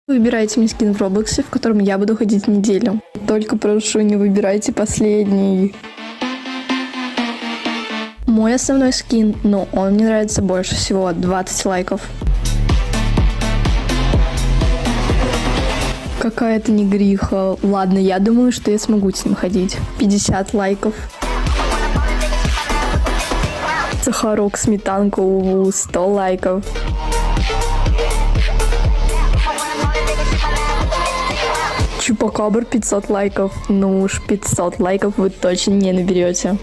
Выбирайте мне скин в Роблоксе, в котором я буду ходить неделю. Только прошу, не выбирайте последний. Мой основной скин, но он мне нравится больше всего. 20 лайков. Какая-то негриха. Ладно, я думаю, что я смогу с ним ходить. 50 лайков. Сахарок, сметанка, 100 лайков. Чупакабр 500 лайков. Ну уж 500 лайков вы точно не наберете.